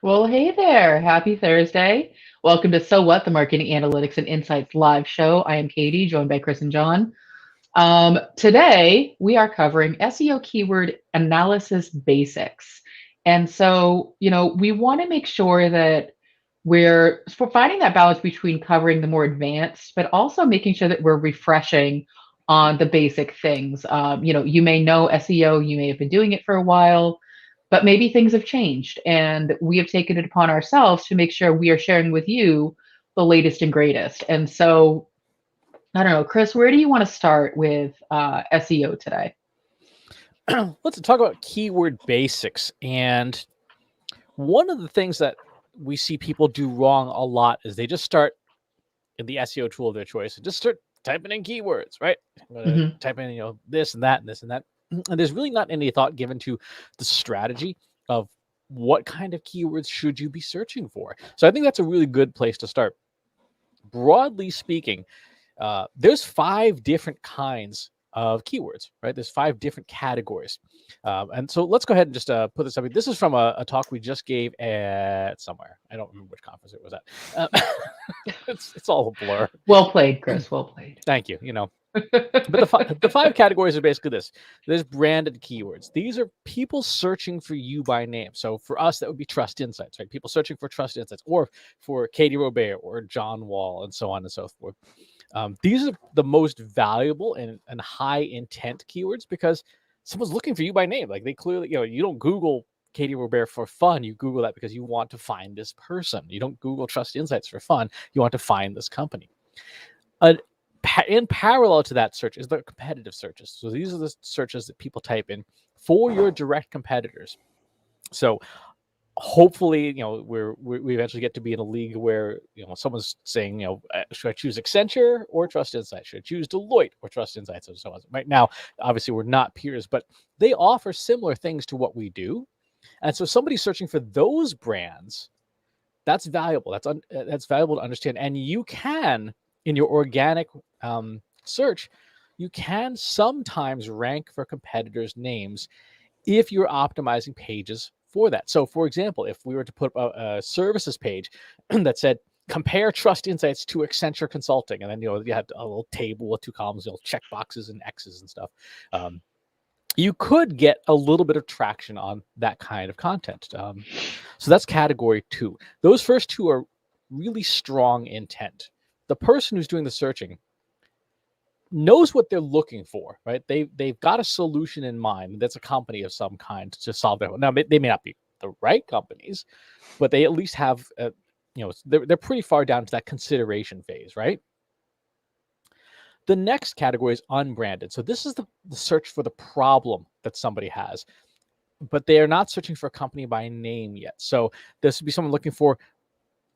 Well, hey there. Happy Thursday. Welcome to So What, the Marketing Analytics and Insights live show. I am Katie, joined by Chris and John. Today, we are covering SEO keyword analysis basics. And so, we want to make sure that we're finding that balance between covering the more advanced, but also making sure that we're refreshing on the basic things. You may know SEO, you may have been doing it for a while, but maybe things have changed, and we have taken it upon ourselves to make sure we are sharing with you the latest and greatest. And so, I don't know, Chris, where do you want to start with SEO today? Let's talk about keyword basics. And one of the things that we see people do wrong a lot is they just start in the SEO tool of their choice and just start typing in keywords, right? I'm going to Hmm. type in, this and that and this and that. And there's really not any thought given to the strategy of what kind of keywords should you be searching for. So I think that's a really good place to start. Broadly speaking, there's 5 different kinds of keywords, right? There's 5 different categories. And so let's go ahead and just put this up. This is from a talk we just gave at somewhere. I don't remember which conference it was at. It's all a blur. Well played, Chris. Well played. Thank you. But the 5 categories are basically this. There's branded keywords. These are people searching for you by name. So for us, that would be Trust Insights, right? People searching for Trust Insights, or for Katie Robert or John Wall, and so on and so forth. These are the most valuable and high intent keywords because someone's looking for you by name. Like they clearly, you don't Google Katie Robert for fun. You Google that because you want to find this person. You don't Google Trust Insights for fun. You want to find this company. In parallel to that search is the competitive searches. So these are the searches that people type in for your direct competitors. So hopefully, we eventually get to be in a league where, someone's saying, should I choose Accenture or Trust Insights? Should I choose Deloitte or Trust Insights? And so on. Right now, obviously, we're not peers, but they offer similar things to what we do. And so somebody searching for those brands, that's valuable. That's valuable to understand. And you can, in your organic search, you can sometimes rank for competitors' names if you're optimizing pages for that. So, for example, if we were to put up a services page that said, compare Trust Insights to Accenture Consulting, and then, you had a little table with 2 columns, check boxes and X's and stuff. You could get a little bit of traction on that kind of content. So that's category 2. Those first 2 are really strong intent. The person who's doing the searching knows what they're looking for, right? They've got a solution in mind. That's a company of some kind to solve that. Now, they may not be the right companies, but they at least have, they're pretty far down to that consideration phase, right? The next category is unbranded. So this is the search for the problem that somebody has, but they are not searching for a company by name yet. So this would be someone looking for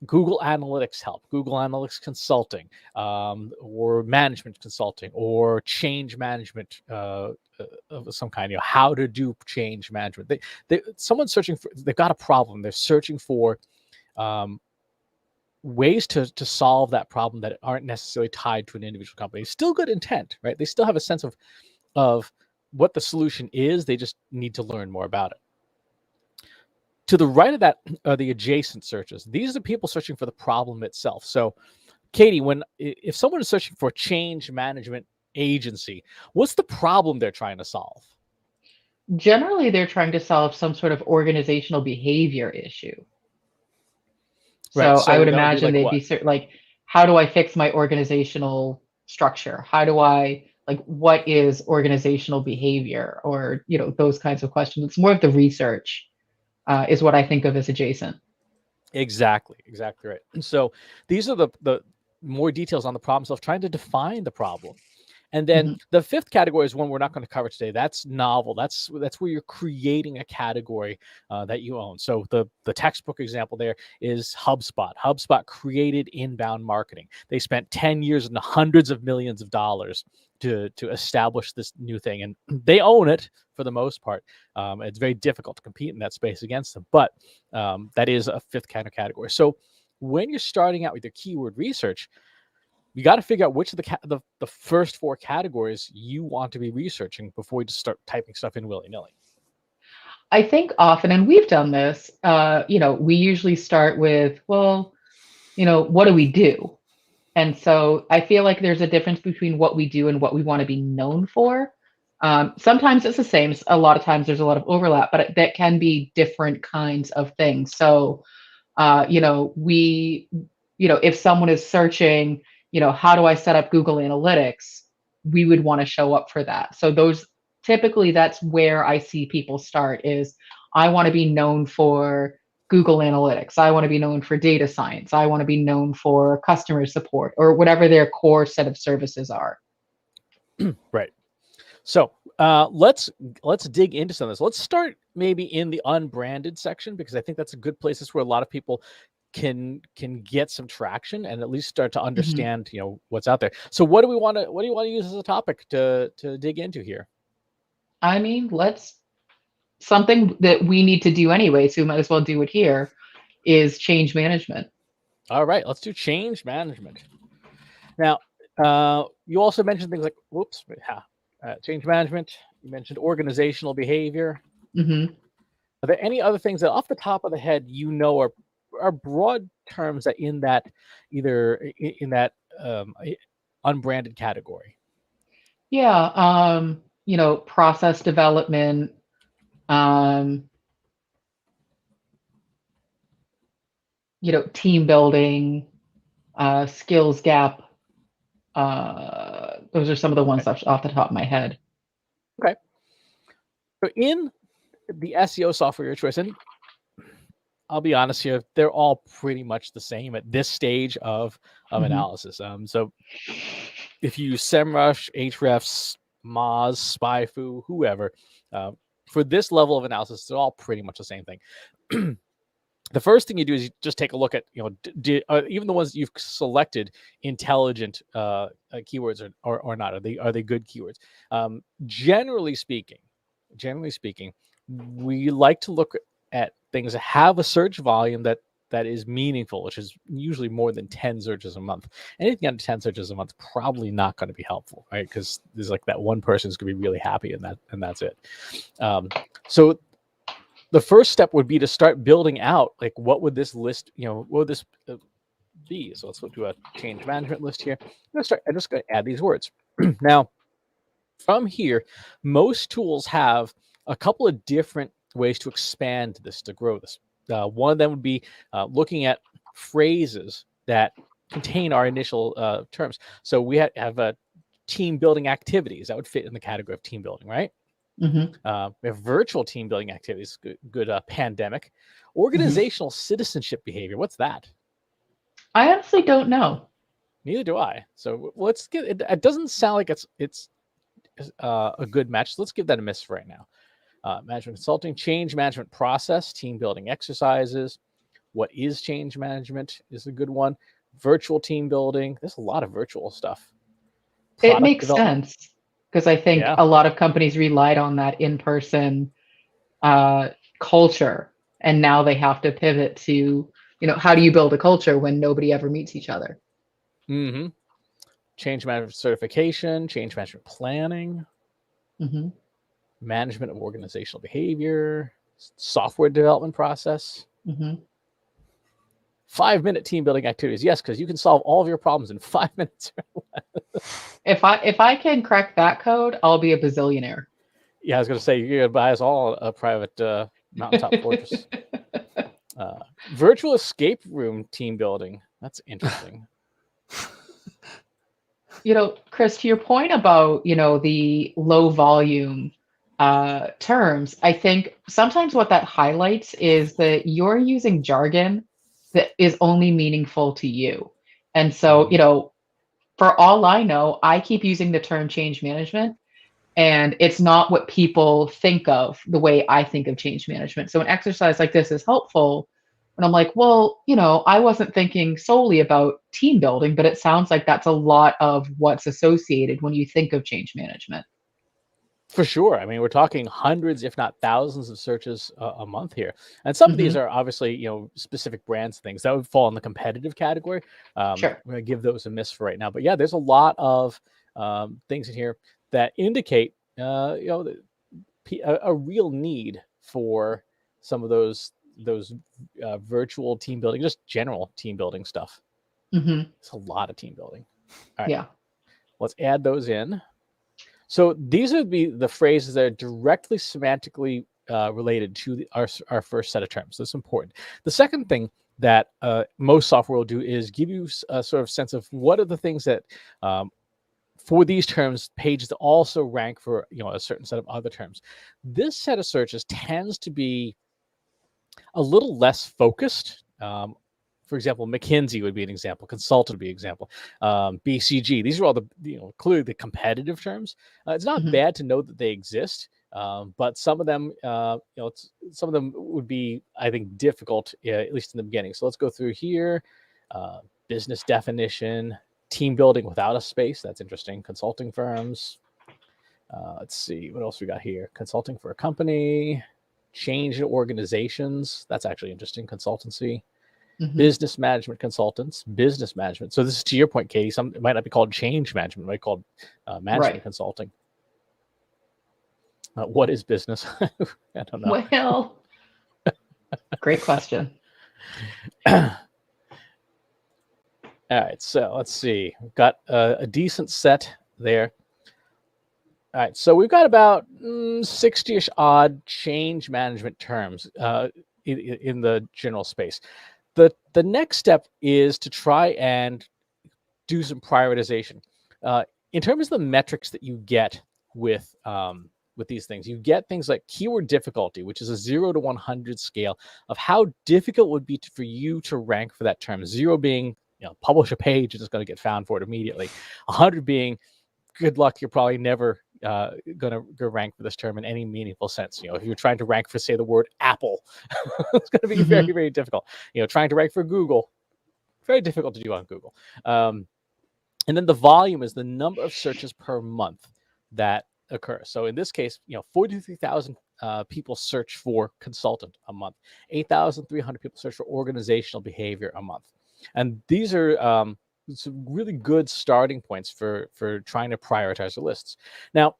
Google Analytics help, Google Analytics consulting, or management consulting, or change management of some kind. How to do change management. Someone's searching for. They've got a problem. They're searching for ways to solve that problem that aren't necessarily tied to an individual company. Still good intent, right? They still have a sense of what the solution is. They just need to learn more about it. To the right of that are the adjacent searches. These are people searching for the problem itself. So, Katie, if someone is searching for a change management agency, what's the problem they're trying to solve? Generally, they're trying to solve some sort of organizational behavior issue. Right. So I So would that would be imagine like they'd what? be like, how do I fix my organizational structure? How do I, like, what is organizational behavior? Or, those kinds of questions. It's more of the research, is what I think of as adjacent. Exactly right. And so these are the more details on the problem itself, trying to define the problem. And then Mhm. the 5th category is one we're not going to cover today. That's novel. That's where you're creating a category that you own. So the textbook example there is HubSpot. HubSpot created inbound marketing. They spent 10 years and hundreds of millions of dollars to establish this new thing, and they own it for the most part. It's very difficult to compete in that space against them, but that is a 5th kind of category. So when you're starting out with your keyword research, you got to figure out which of the first 4 categories you want to be researching before you just start typing stuff in willy-nilly. I think often, and we've done this, we usually start with, well, what do we do? And so I feel like there's a difference between what we do and what we want to be known for. Sometimes it's the same. A lot of times there's a lot of overlap, but that can be different kinds of things. So, if someone is searching, how do I set up Google Analytics? We would want to show up for that. So typically that's where I see people start is I want to be known for Google Analytics. I want to be known for data science. I want to be known for customer support or whatever their core set of services are. Right. So let's dig into some of this. Let's start maybe in the unbranded section, because I think that's a good place. That's where a lot of people can get some traction and at least start to understand, what's out there. So what do you want to use as a topic to dig into here? I mean, something that we need to do anyway, so we might as well do it here, is change management. All right, let's do change management. Now, you also mentioned things like, change management. You mentioned organizational behavior. Mm-hmm. Are there any other things that off the top of the head, are broad terms that either in that unbranded category? Yeah. Process development, team building, skills gap. Those are some of the ones off the top of my head. Okay. So in the SEO software of your choice, and I'll be honest here, they're all pretty much the same at this stage of analysis. So if you use SEMrush, Ahrefs, Moz, SpyFu, whoever, for this level of analysis, they're all pretty much the same thing. The first thing you do is you just take a look at, even the ones you've selected intelligent keywords or not. Are they good keywords? Generally speaking, we like to look at things that have a search volume that is meaningful, which is usually more than 10 searches a month. Anything under 10 searches a month probably not going to be helpful, right? Because there's like that one person who's going to be really happy, and that's it. So the first step would be to start building out, like, what would this list, what would this be? So let's do a change management list here. I'm just going to add these words. Now, from here, most tools have a couple of different ways to expand this, to grow this. One of them would be looking at phrases that contain our initial terms. So we have team building activities that would fit in the category of team building, right? Mm-hmm. We have virtual team building activities, good pandemic. Organizational citizenship behavior. What's that? I honestly don't know. Neither do I. So let's get it. It doesn't sound like it's a good match. So let's give that a miss right now. Management consulting, change management process, team building exercises. What is change management is a good one. Virtual team building. There's a lot of virtual stuff. It makes sense, because I think a lot of companies relied on that in-person culture, and now they have to pivot to, how do you build a culture when nobody ever meets each other? Mm-hmm. Change management certification, change management planning. Mm-hmm. Management of organizational behavior, software development process. Mm-hmm. 5-minute team building activities. Yes, because you can solve all of your problems in 5 minutes. If I can crack that code, I'll be a bazillionaire. Yeah, I was going to say, you're going to buy us all a private mountaintop fortress. Virtual escape room team building. That's interesting. Chris, to your point about, the low volume terms, I think sometimes what that highlights is that you're using jargon that is only meaningful to you. And so, for all I know, I keep using the term change management, and it's not what people think of the way I think of change management. So an exercise like this is helpful. And I'm like, well, I wasn't thinking solely about team building, but it sounds like that's a lot of what's associated when you think of change management. For sure. I mean, we're talking hundreds, if not thousands, of searches a month here. And some of these are obviously, specific brands, things that would fall in the competitive category. Sure. I'm going to give those a miss for right now. But yeah, there's a lot of things in here that indicate, a real need for some of those virtual team building, just general team building stuff. It's a lot of team building. All right. Yeah. Let's add those in. So these would be the phrases that are directly semantically related to our first set of terms. That's important. The second thing that most software will do is give you a sort of sense of what are the things that for these terms pages also rank for a certain set of other terms. This set of searches tends to be a little less focused. For example, McKinsey would be an example. Consultant would be an example. BCG. These are all the clearly the competitive terms. It's not bad to know that they exist, but some of them, some of them would be, I think, difficult, at least in the beginning. So let's go through here. Business definition, team building without a space. That's interesting. Consulting firms. Let's see what else we got here. Consulting for a company. Change in organizations. That's actually interesting. Consultancy. Business management consultants, business management. So this is to your point, Katie. It might not be called change management. It might be called management consulting. What is business? I don't know. Well, great question. All right, so let's see. We've got a decent set there. All right, so we've got about 60-ish odd change management terms in the general space. The next step is to try and do some prioritization. In terms of the metrics that you get with these things, you get things like keyword difficulty, which is a 0 to 100 scale of how difficult it would be for you to rank for that term. 0 being, publish a page and it's going to get found for it immediately. 100 being, good luck, you're probably never going to go rank for this term in any meaningful sense. If you're trying to rank for, say, the word Apple, it's going to be very, very difficult. Trying to rank for Google, very difficult to do on Google. And then the volume is the number of searches per month that occur. So in this case, 43,000 people search for consultant a month. 8,300 people search for organizational behavior a month. And these are some really good starting points for trying to prioritize the lists. Now,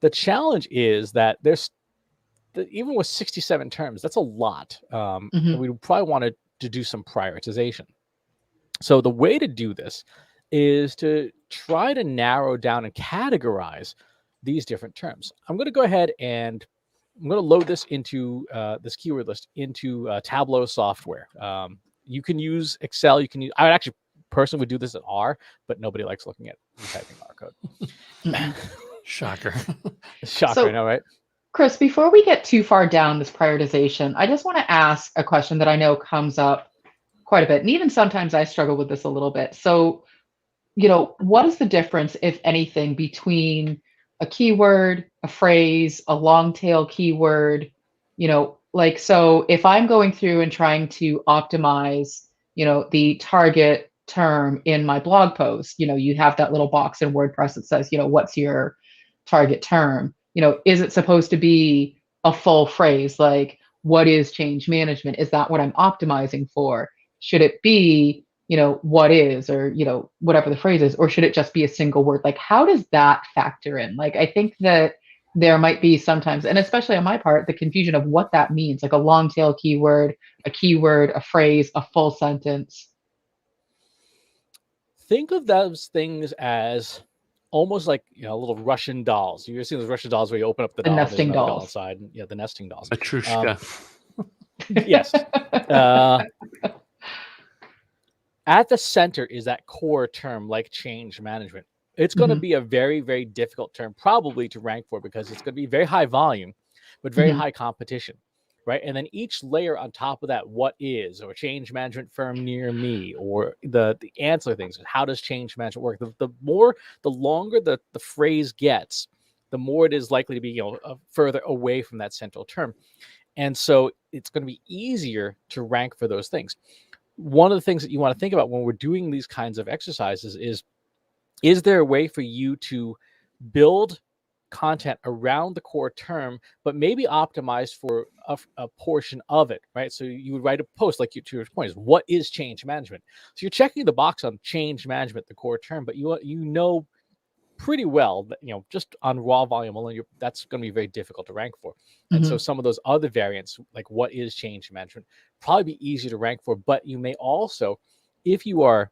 the challenge is that even with 67 terms, that's a lot. And we probably want to do some prioritization. So the way to do this is to try to narrow down and categorize these different terms. I'm going to go ahead and I'm going to load this into this keyword list into Tableau software. You can use Excel. I would actually personally would do this in R, but nobody likes looking at typing R code. Shocker. Shocker, So, I know, right? Chris, before we get too far down this prioritization, I just want to ask a question that I know comes up quite a bit. And even sometimes I struggle with this a little bit. So, what is the difference, if anything, between a keyword, a phrase, a long tail keyword? So if I'm going through and trying to optimize, the target term in my blog post, you have that little box in WordPress that says, what's your target term? Is it supposed to be a full phrase? Like, what is change management? Is that what I'm optimizing for? Should it be, what is, or, whatever the phrase is, or should it just be a single word? Like, how does that factor in? Like, I think that there might be sometimes, and especially on my part, the confusion of what that means, like a long tail keyword, a phrase, a full sentence. Think of those things as almost like little Russian dolls. You've seen those Russian dolls where you open up the doll, there's nesting another doll dolls. inside, and the nesting dolls. Matrushka. Yes. At the center is that core term, like change management. It's going to be a very, very difficult term probably to rank for because it's going to be very high volume, but very high competition. Right. And then each layer on top of that, what is, or change management firm near me, or the ancillary things. How does change management work? The longer the phrase gets, the more it is likely to be, further away from that central term. And so it's going to be easier to rank for those things. One of the things that you want to think about when we're doing these kinds of exercises is there a way for you to build content around the core term, but maybe optimized for a portion of it, right? So you would write a post, like to your point, is what is change management? So you're checking the box on change management, the core term, but you pretty well, just on raw volume alone, that's going to be very difficult to rank for. And so some of those other variants, like what is change management, probably be easy to rank for. But you may also, if you are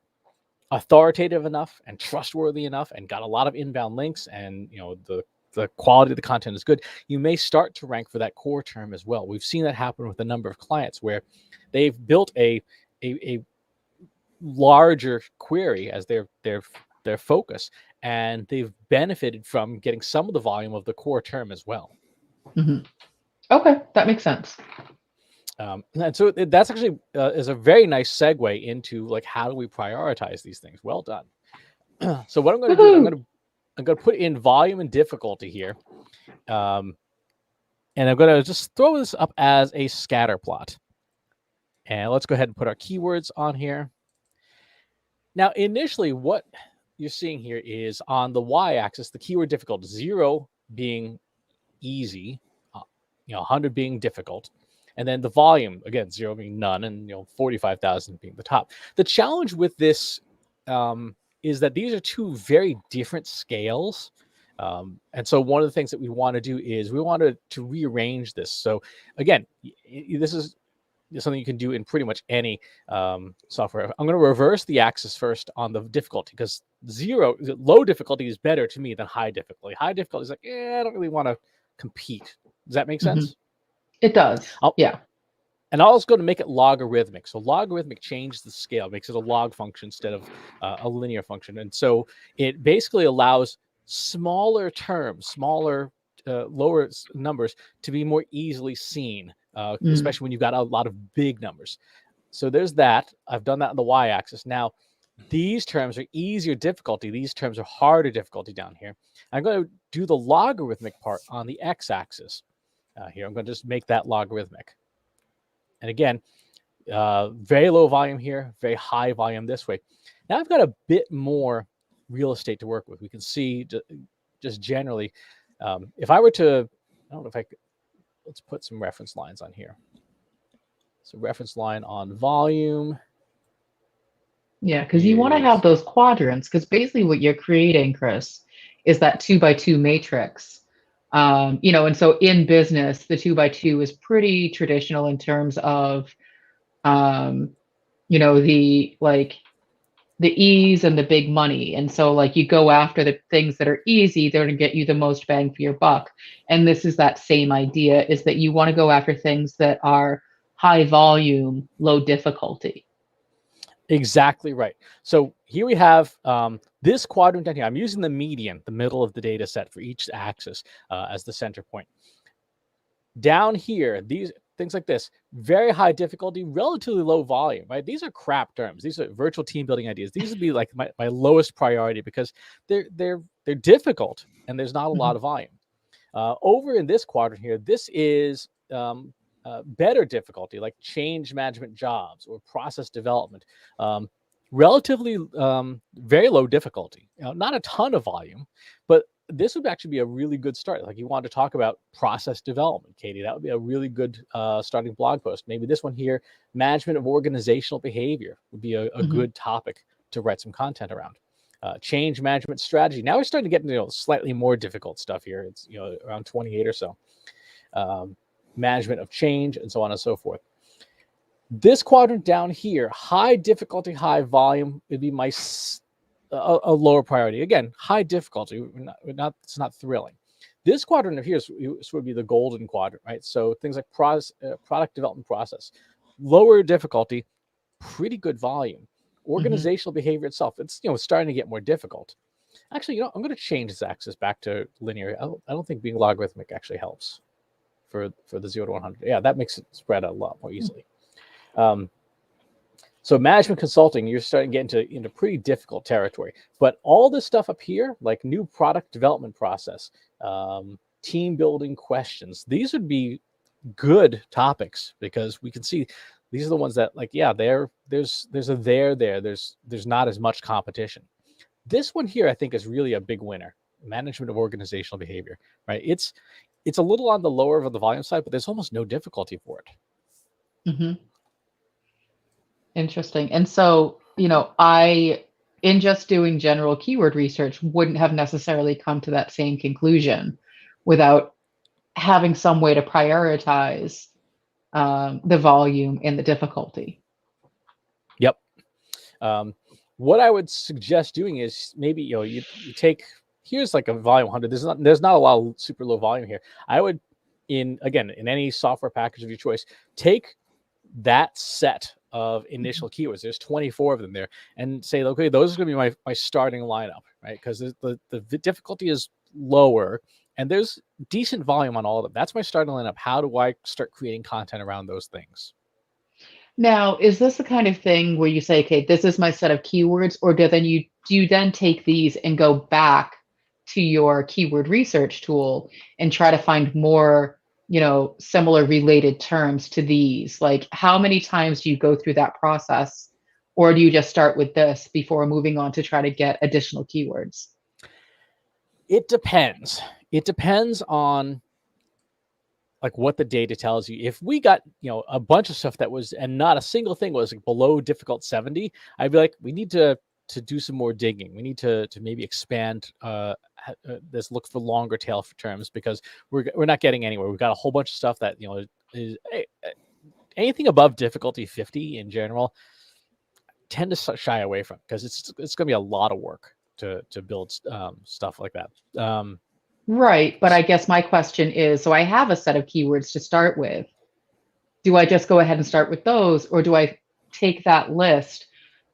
authoritative enough and trustworthy enough and got a lot of inbound links, and the quality of the content is good, you may start to rank for that core term as well. We've seen that happen with a number of clients where they've built a larger query as their focus, and they've benefited from getting some of the volume of the core term as well. Okay, that makes sense. And so that's actually is a very nice segue into like, how do we prioritize these things? Well done. So what I'm going to do is I'm going to put in volume and difficulty here, and I'm going to just throw this up as a scatter plot. And let's go ahead and put our keywords on here. Now, initially, what you're seeing here is on the y-axis, the keyword difficulty, 0 being easy, 100 being difficult, and then the volume, again, 0 being none, and 45,000 being the top. The challenge with this is that these are two very different scales. And so one of the things that we want to do is we wanted to rearrange this. So again, this is something you can do in pretty much any software. I'm going to reverse the axis first on the difficulty, because low difficulty is better to me than high difficulty. High difficulty is like, I don't really want to compete. Does that make sense? It does. Yeah. And I was going to make it logarithmic. So logarithmic changes the scale, makes it a log function instead of a linear function. And so it basically allows smaller terms, lower numbers to be more easily seen, especially when you've got a lot of big numbers. So there's that. I've done that on the y-axis. Now, these terms are easier difficulty. These terms are harder difficulty down here. I'm going to do the logarithmic part on the x-axis. Here, I'm going to just make that logarithmic. And again, very low volume here, very high volume this way. Now I've got a bit more real estate to work with. We can see just generally, if I were to, I don't know if I could, let's put some reference lines on here. So reference line on volume. Yeah, because you want to have those quadrants, because basically what you're creating, Chris, is that 2x2 matrix. And so in business, the 2x2 is pretty traditional in terms of, the ease and the big money. And so like you go after the things that are easy, they're going to get you the most bang for your buck. And this is that same idea, is that you want to go after things that are high volume, low difficulty. Exactly right. So here we have this quadrant down here. I'm using the median, the middle of the data set for each axis as the center point. Down here, these things like this, very high difficulty, relatively low volume, right? These are crap terms. These are virtual team building ideas. These would be like my lowest priority, because they're difficult and there's not a lot of volume. Over in this quadrant here, this is better difficulty, like change management jobs or process development. Relatively very low difficulty. Not a ton of volume, but this would actually be a really good start. Like you want to talk about process development, Katie, that would be a really good starting blog post. Maybe this one here, management of organizational behavior, would be a good topic to write some content around. Change management strategy. Now we're starting to get into slightly more difficult stuff here. It's around 28 or so. Management of change, and so on and so forth. This quadrant down here, high difficulty, high volume, would be my a lower priority. Again, high difficulty, it's not thrilling. This quadrant of here would be the golden quadrant, right? So things like product development process, lower difficulty, pretty good volume. Organizational behavior itself, it's starting to get more difficult. Actually, I'm going to change this axis back to linear. I don't think being logarithmic actually helps for the 0 to 100. Yeah, that makes it spread out a lot more easily. So management consulting, you're starting to get into pretty difficult territory. But all this stuff up here, like new product development process, team building questions, these would be good topics, because we can see these are the ones that, like, yeah, there's not as much competition. This one here, I think, is really a big winner. Management of organizational behavior, right? It's a little on the lower of the volume side, but there's almost no difficulty for it. Interesting. And so, I in just doing general keyword research, wouldn't have necessarily come to that same conclusion without having some way to prioritize the volume and the difficulty. Yep. What I would suggest doing is maybe you take, here's like a volume 100. There's not a lot of super low volume here. I would in any software package of your choice, take that set of initial keywords. There's 24 of them there, and say, okay, those are going to be my starting lineup, right? Because the difficulty is lower and there's decent volume on all of them. That's my starting lineup. How do I start creating content around those things? Now, is this the kind of thing where you say, okay, this is my set of keywords, or do you then take these and go back to your keyword research tool and try to find more, similar related terms to these? Like, how many times do you go through that process, or do you just start with this before moving on to try to get additional keywords? It depends. It depends on like what the data tells you. If we got, a bunch of stuff that was, and not a single thing was like below difficult 70, I'd be like, we need to do some more digging. We need to maybe expand this, look for longer tail for terms, because we're not getting anywhere. We've got a whole bunch of stuff that, is anything above difficulty 50 in general, tend to shy away from, because it's going to be a lot of work to build stuff like that. Right. But I guess my question is, so I have a set of keywords to start with. Do I just go ahead and start with those, or do I take that list,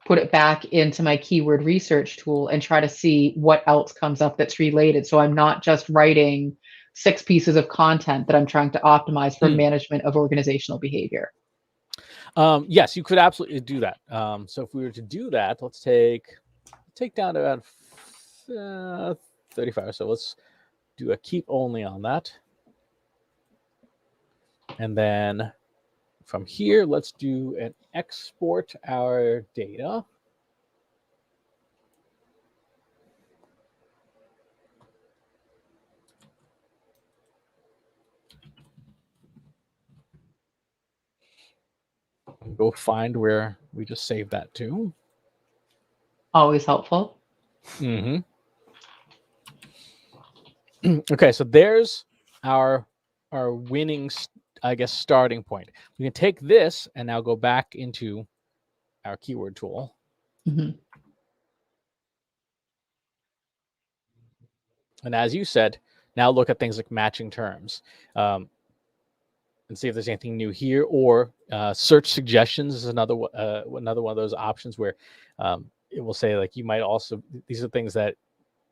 put it back into my keyword research tool and try to see what else comes up that's related? So I'm not just writing 6 pieces of content that I'm trying to optimize for management of organizational behavior. Yes, you could absolutely do that. So if we were to do that, let's take down to about 35. So let's do a keep only on that. And then from here, let's do an export our data. Go find where we just saved that to. Always helpful. Mm-hmm. Okay, so there's our winning, I guess, starting point. We can take this and now go back into our keyword tool. Mm-hmm. And as you said, now look at things like matching terms. And see if there's anything new here, or search suggestions is another one of those options where it will say, like, you might also, these are things that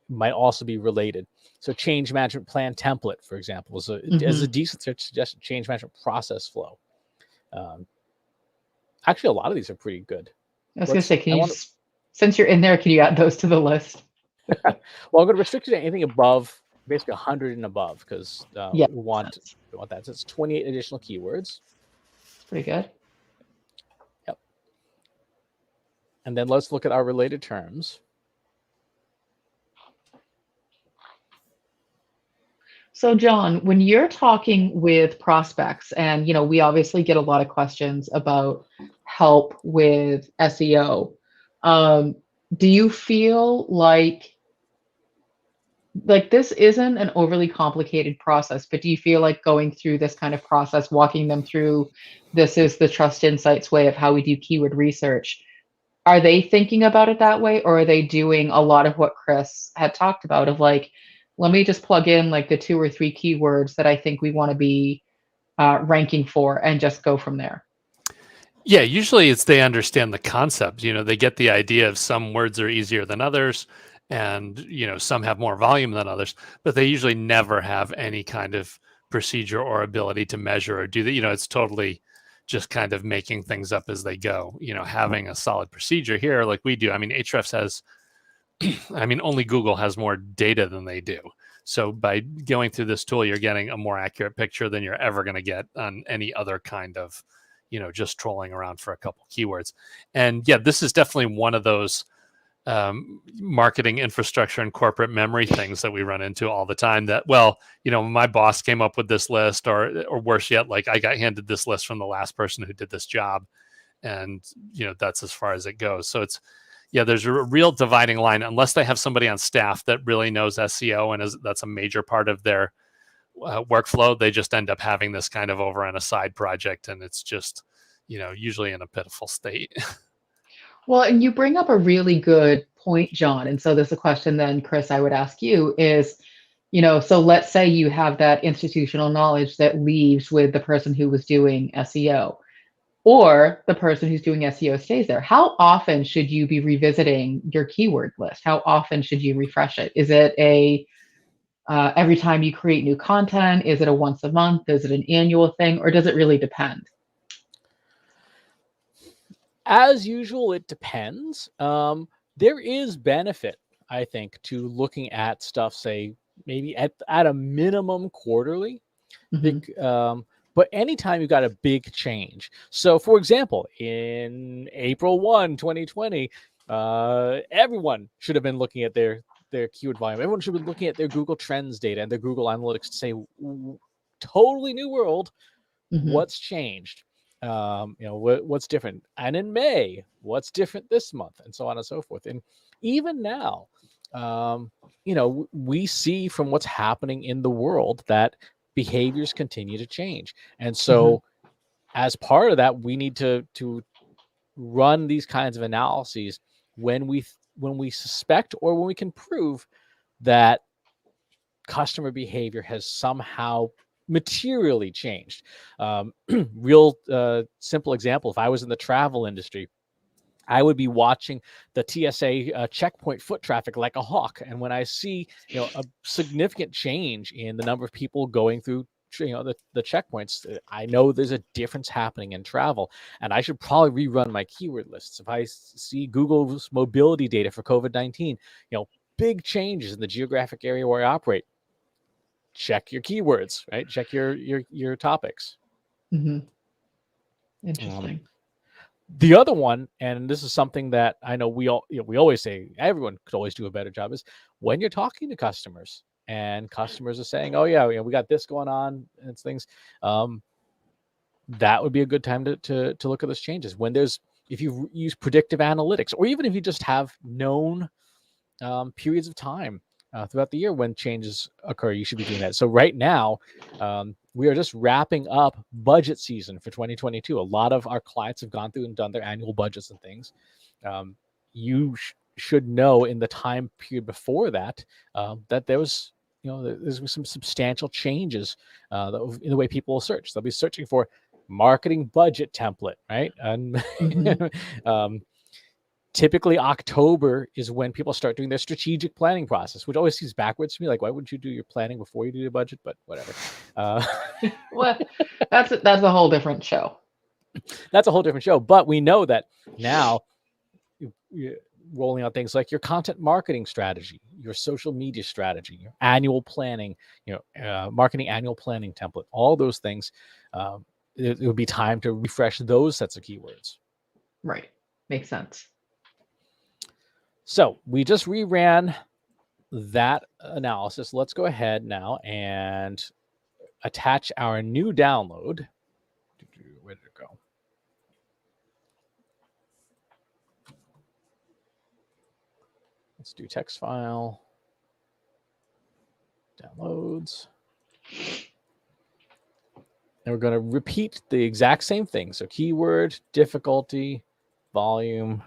might also be related. So change management plan template, for example, is a decent search suggestion. Change management process flow. Actually, a lot of these are pretty good. I was going to say, since you're in there, can you add those to the list? Well, I'm going to restrict it to anything above, basically 100 and above, because we want that. So it's 28 additional keywords. It's pretty good. Yep. And then let's look at our related terms. So, John, when you're talking with prospects, and we obviously get a lot of questions about help with SEO, do you feel like this isn't an overly complicated process, but do you feel like going through this kind of process, walking them through, this is the Trust Insights way of how we do keyword research, are they thinking about it that way, or are they doing a lot of what Chris had talked about of like, let me just plug in like the 2 or 3 keywords that I think we want to be ranking for and just go from there? Yeah, usually it's they understand the concept. They get the idea of some words are easier than others, and some have more volume than others, but they usually never have any kind of procedure or ability to measure or do that. It's totally just kind of making things up as they go. Having a solid procedure here like we do. I mean, Ahrefs has only Google has more data than they do. So by going through this tool, you're getting a more accurate picture than you're ever going to get on any other kind of, just trolling around for a couple keywords. And yeah, this is definitely one of those marketing infrastructure and corporate memory things that we run into all the time, that, my boss came up with this list, or worse yet, like I got handed this list from the last person who did this job. And, that's as far as it goes. So it's, yeah, there's a real dividing line. Unless they have somebody on staff that really knows SEO and that's a major part of their workflow, they just end up having this kind of over on a side project, and it's just, usually in a pitiful state. Well, and you bring up a really good point, John. And so there's a question then, Chris, I would ask you is, so let's say you have that institutional knowledge that leaves with the person who was doing SEO, or the person who's doing SEO stays there. How often should you be revisiting your keyword list? How often should you refresh it? Is it every time you create new content? Is it a once a month? Is it an annual thing? Or does it really depend? As usual, it depends. There is benefit, I think, to looking at stuff, say, maybe at a minimum quarterly. But anytime you've got a big change. So, for example, in April 1, 2020, everyone should have been looking at their keyword volume. Everyone should have been looking at their Google Trends data and their Google Analytics to say, totally new world. What's changed? What's different? And in May, what's different this month? And so on and so forth. And even now, we see from what's happening in the world that behaviors continue to change. And so as part of that, we need to run these kinds of analyses when we suspect or when we can prove that customer behavior has somehow materially changed. Real simple example, if I was in the travel industry, I would be watching the TSA checkpoint foot traffic like a hawk. And when I see, a significant change in the number of people going through, the checkpoints, I know there's a difference happening in travel, and I should probably rerun my keyword lists. If I see Google's mobility data for COVID-19, big changes in the geographic area where I operate, check your keywords, right? Check your topics. Interesting. The other one, and this is something that I know we always say everyone could always do a better job, is when you're talking to customers and customers are saying, "Oh yeah, we got this going on," and it's things. That would be a good time to look at those changes. If you use predictive analytics, or even if you just have known periods of time throughout the year when changes occur, you should be doing that. So right now, we are just wrapping up budget season for 2022. A lot of our clients have gone through and done their annual budgets and things. You should know in the time period before that that there's some substantial changes in the way people will search. They'll be searching for marketing budget template, right? And typically October is when people start doing their strategic planning process, which always seems backwards to me. Like, why wouldn't you do your planning before you do your budget? But whatever. Well, that's a whole different show. That's a whole different show. But we know that now you're rolling out things like your content marketing strategy, your social media strategy, your annual planning, marketing annual planning template, all those things. It would be time to refresh those sets of keywords. Right. Makes sense. So we just reran that analysis. Let's go ahead now and attach our new download. Where did it go? Let's do text file, downloads. And we're going to repeat the exact same thing. So keyword, difficulty, volume,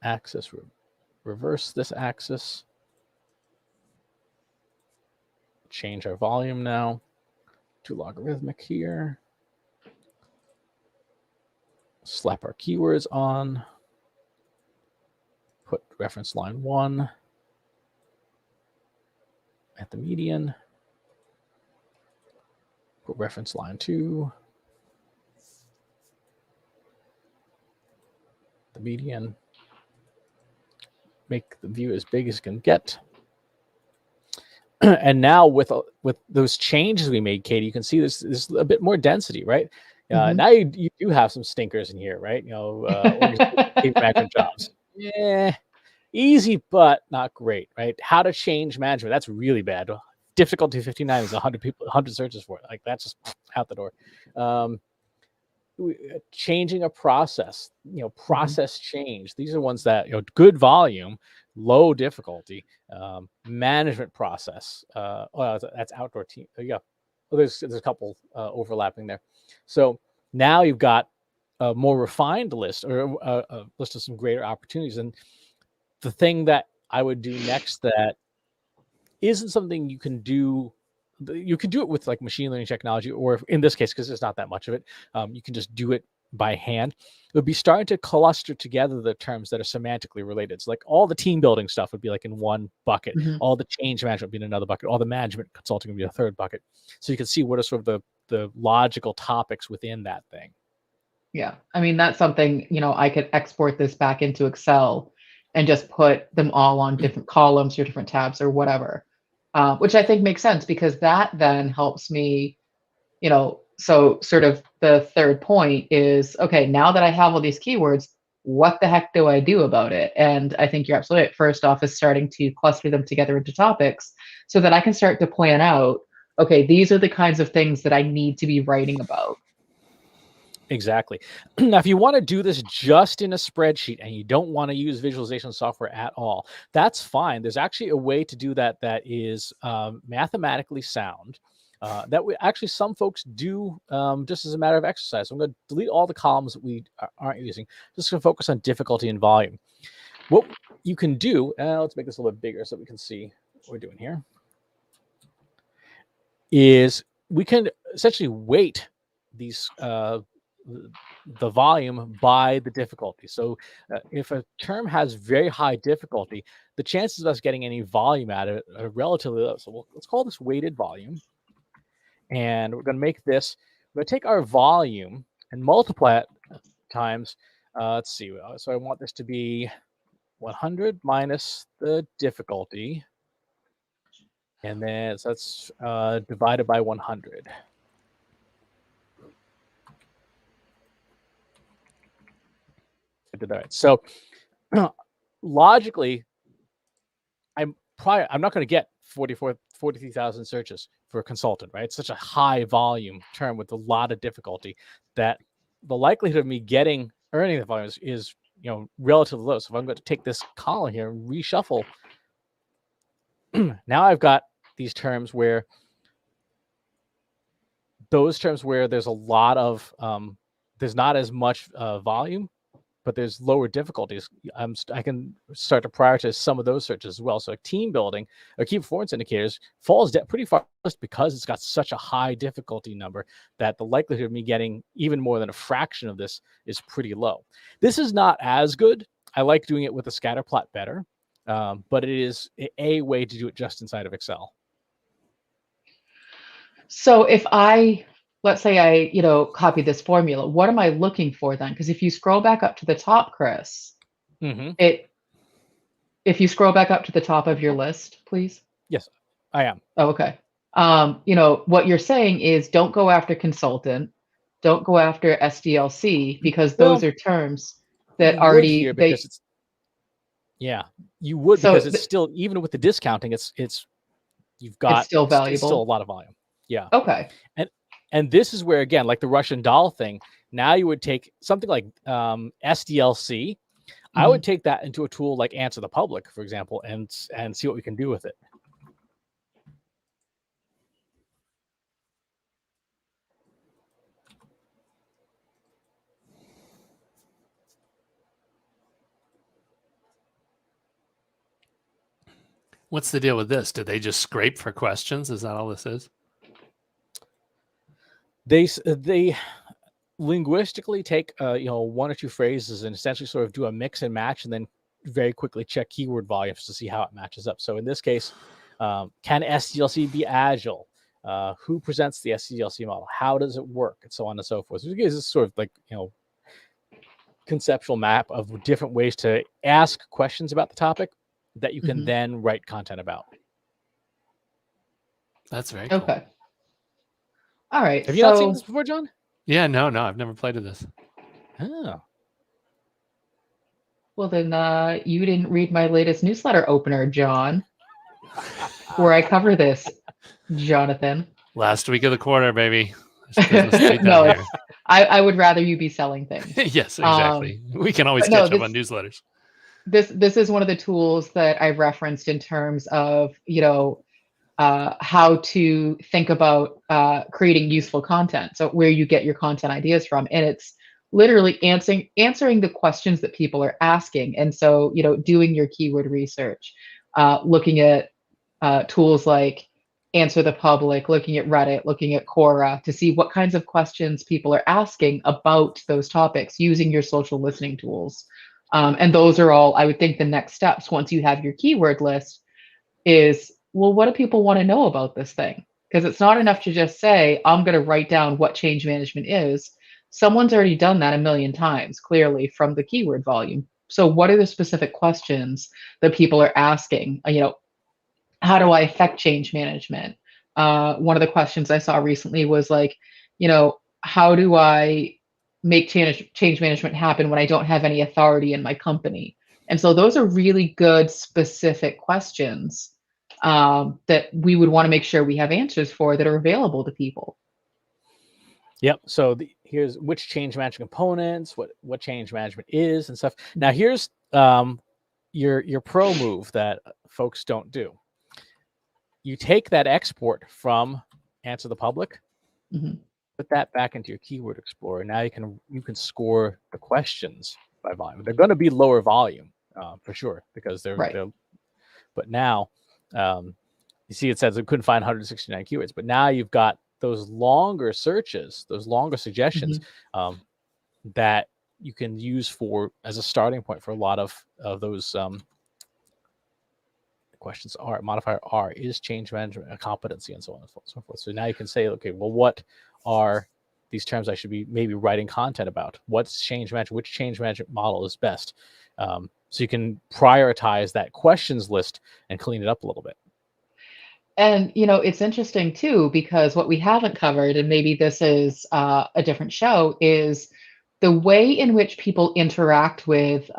axis, reverse this axis, change our volume now to logarithmic here, slap our keywords on, put reference line 1 at the median, put reference line 2, the median, make the view as big as it can get. And now with those changes we made, Katie, you can see there's a bit more density, right? Now you do have some stinkers in here, right? Management jobs. Yeah, easy, but not great, right? How to change management. That's really bad. Difficulty 59 is 100 searches for it. Like, that's just out the door. changing a process, process change. These are ones that, good volume, low difficulty, management process. That's outdoor team. Yeah. Well, there's a couple overlapping there. So now you've got a more refined list, or a list of some greater opportunities. And the thing that I would do next that isn't something you can do it with like machine learning technology, or in this case, because there's not that much of it, you can just do it by hand. It would be starting to cluster together the terms that are semantically related. So like all the team building stuff would be like in one bucket, all the change management would be in another bucket, all the management consulting would be a third bucket. So you can see what are sort of the logical topics within that thing. Yeah. I mean, that's something, I could export this back into Excel and just put them all on different columns or different tabs or whatever, which I think makes sense, because that then helps me, so sort of the third point is, okay, now that I have all these keywords, what the heck do I do about it? And I think you're absolutely right. First off is starting to cluster them together into topics so that I can start to plan out, okay, these are the kinds of things that I need to be writing about. Exactly. Now, if you want to do this just in a spreadsheet and you don't want to use visualization software at all, that's fine. There's actually a way to do that is mathematically sound. Actually, some folks do just as a matter of exercise. So I'm going to delete all the columns that we aren't using. Just going to focus on difficulty and volume. What you can do, let's make this a little bit bigger so we can see what we're doing here, is we can essentially weight these the volume by the difficulty. So if a term has very high difficulty, the chances of us getting any volume out of it are relatively low. So let's call this weighted volume. And we're going to make this, we're going to take our volume and multiply it times, let's see. So I want this to be 100 minus the difficulty. And then so that's divided by 100. I did that right. So logically, I'm not going to get 43,000 searches for a consultant, right? It's such a high volume term with a lot of difficulty that the likelihood of me earning the volume is relatively low. So if I'm going to take this column here and reshuffle, now I've got these terms where there's a lot of there's not as much volume, but there's lower difficulties. I can start to prioritize some of those searches as well. So like team building or key performance indicators falls pretty far because it's got such a high difficulty number that the likelihood of me getting even more than a fraction of this is pretty low. This is not as good. I like doing it with a scatter plot better, but it is a way to do it just inside of Excel. So if let's say I, copy this formula, what am I looking for then? Because if you scroll back up to the top, Chris, if you scroll back up to the top of your list, please. Yes, I am. Oh, okay. What you're saying is don't go after consultant, don't go after SDLC, because those are terms that already you would, because it's still, even with the discounting, it's still valuable. It's still a lot of volume. Yeah. Okay. And this is where, again, like the Russian doll thing, now you would take something like SDLC. I would take that into a tool like Answer the Public, for example, and see what we can do with it. What's the deal with this? Did they just scrape for questions? Is that all this is? They linguistically take one or two phrases and essentially sort of do a mix and match, and then very quickly check keyword volumes to see how it matches up. So in this case, can SDLC be agile? Who presents the SDLC model? How does it work? And so on and so forth. So it gives us sort of like conceptual map of different ways to ask questions about the topic that you can then write content about. That's very cool. Okay. All right. Have you not seen this before, John? Yeah, no, I've never played with this. Oh. Well, then you didn't read my latest newsletter opener, John, where I cover this, Jonathan. Last week of the quarter, baby. No, I would rather you be selling things. Yes, exactly. We can always But no, catch up on newsletters. this is one of the tools that I referenced in terms of, how to think about creating useful content. So where you get your content ideas from, and it's literally answering the questions that people are asking. And so, doing your keyword research, looking at tools like Answer the Public, looking at Reddit, looking at Quora to see what kinds of questions people are asking about those topics using your social listening tools. And those are all, I would think, the next steps once you have your keyword list is, well, what do people want to know about this thing? Because it's not enough to just say, I'm going to write down what change management is. Someone's already done that a million times, clearly, from the keyword volume. So, what are the specific questions that people are asking? How do I affect change management? One of the questions I saw recently was like, how do I make change management happen when I don't have any authority in my company? And so those are really good, specific questions that we would want to make sure we have answers for that are available to people. Yep. So here's which change management components, what change management is, and stuff. Now here's your pro move that folks don't do. You take that export from Answer the Public, put that back into your Keyword Explorer. Now you can score the questions by volume. They're going to be lower volume for sure because they're. But now you see it says it couldn't find 169 keywords, but now you've got those longer searches, those longer suggestions that you can use as a starting point for a lot of those questions. Modifier R, is change management a competency, and so on and so forth. So now you can say, okay, well, what are these terms I should be maybe writing content about? What's change management? Which change management model is best? So you can prioritize that questions list and clean it up a little bit. And, it's interesting too, because what we haven't covered, and maybe this is a different show, is the way in which people interact with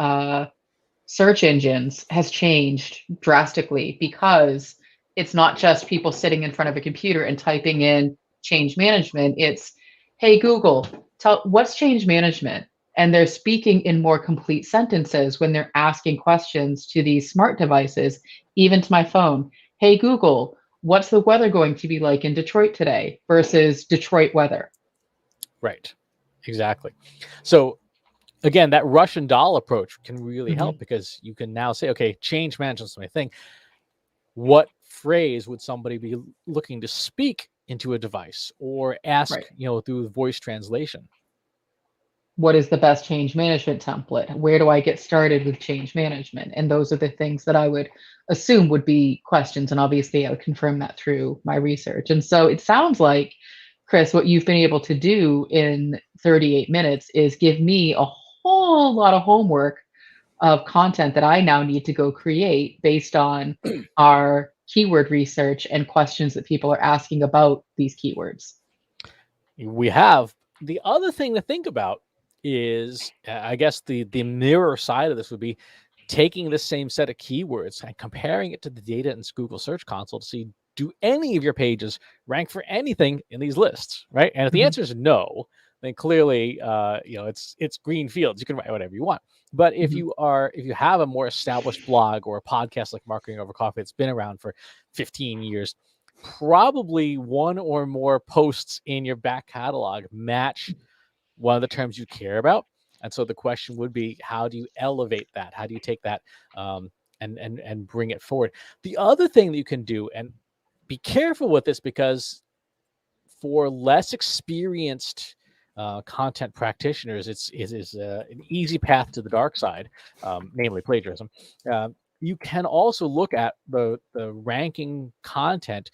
search engines has changed drastically, because it's not just people sitting in front of a computer and typing in change management. It's, hey, Google, what's change management? And they're speaking in more complete sentences when they're asking questions to these smart devices, even to my phone. Hey, Google, what's the weather going to be like in Detroit today versus Detroit weather? Right. Exactly. So again, that Russian doll approach can really help, because you can now say, okay, change management is my thing. What phrase would somebody be looking to speak into a device or ask, through voice translation? What is the best change management template? Where do I get started with change management? And those are the things that I would assume would be questions. And obviously I would confirm that through my research. And so it sounds like, Chris, what you've been able to do in 38 minutes is give me a whole lot of homework of content that I now need to go create based on our keyword research and questions that people are asking about these keywords. We have. The other thing to think about is, I guess the mirror side of this would be taking the same set of keywords and comparing it to the data in Google Search Console to see, do any of your pages rank for anything in these lists, right? And if the answer is no, then clearly, it's green fields. You can write whatever you want. But if you have a more established blog or a podcast like Marketing Over Coffee that's been around for 15 years, probably one or more posts in your back catalog match one of the terms you care about. And so the question would be, how do you elevate that? How do you take that and bring it forward? The other thing that you can do, and be careful with this, because for less experienced content practitioners, it is an easy path to the dark side, namely plagiarism. You can also look at the ranking content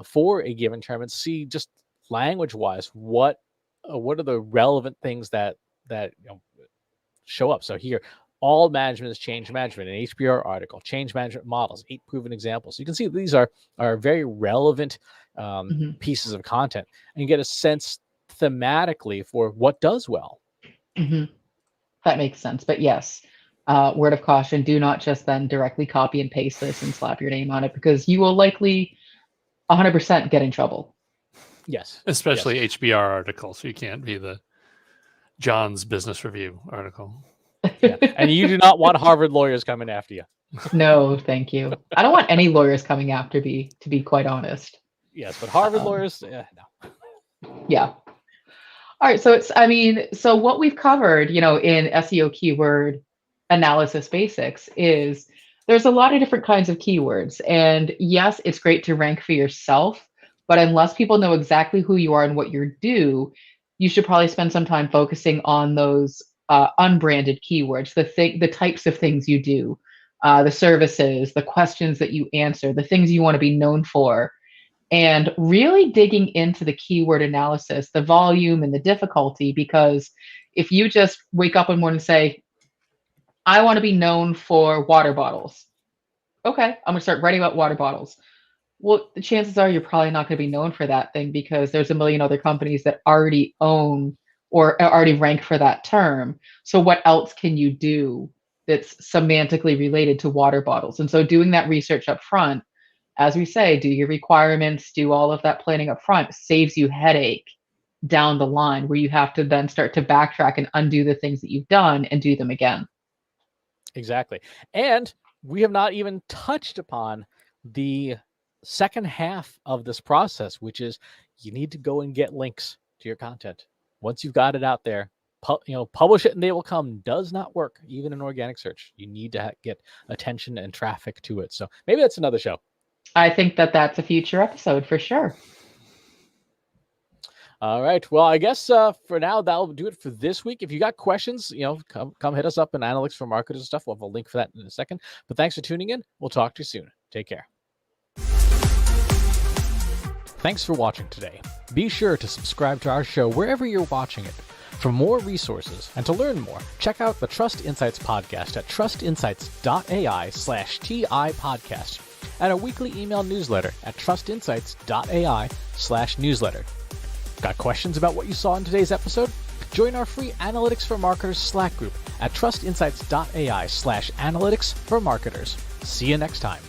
for a given term and see, just language-wise, what are the relevant things that show up. So here, all management is change management, an HBR article, change management models, 8 proven examples. You can see these are very relevant pieces of content, and you get a sense thematically for what does well. That makes sense. But yes, word of caution, do not just then directly copy and paste this and slap your name on it, because you will likely 100% get in trouble. Yes. Especially HBR articles. You can't be the John's business review article. Yeah. And you do not want Harvard lawyers coming after you. No, thank you. I don't want any lawyers coming after me, to be quite honest. Yes, but Harvard lawyers, no. Yeah. All right. So what we've covered, in SEO keyword analysis basics is there's a lot of different kinds of keywords. And yes, it's great to rank for yourself, but unless people know exactly who you are and what you do, you should probably spend some time focusing on those unbranded keywords, the types of things you do, the services, the questions that you answer, the things you want to be known for, and really digging into the keyword analysis, the volume and the difficulty, because if you just wake up one morning and say, I want to be known for water bottles. Okay, I'm going to start writing about water bottles. Well, the chances are you're probably not going to be known for that thing because there's a million other companies that already own or already rank for that term. So what else can you do that's semantically related to water bottles? And so doing that research up front, as we say, do your requirements, do all of that planning up front, saves you headache down the line where you have to then start to backtrack and undo the things that you've done and do them again. Exactly. And we have not even touched upon the second half of this process, which is you need to go and get links to your content. Once you've got it out there, publish it and they will come does not work, even in organic search. You need to get attention and traffic to it. So maybe that's another show. I think that's a future episode for sure. All right. Well, I guess for now, that'll do it for this week. If you got questions, come hit us up in Analytics for Marketers and stuff. We'll have a link for that in a second. But thanks for tuning in. We'll talk to you soon. Take care. Thanks for watching today. Be sure to subscribe to our show wherever you're watching it. For more resources and to learn more, check out the Trust Insights podcast at trustinsights.ai/TI podcast and a weekly email newsletter at trustinsights.ai/newsletter. Got questions about what you saw in today's episode? Join our free Analytics for Marketers Slack group at trustinsights.ai/analytics for marketers. See you next time.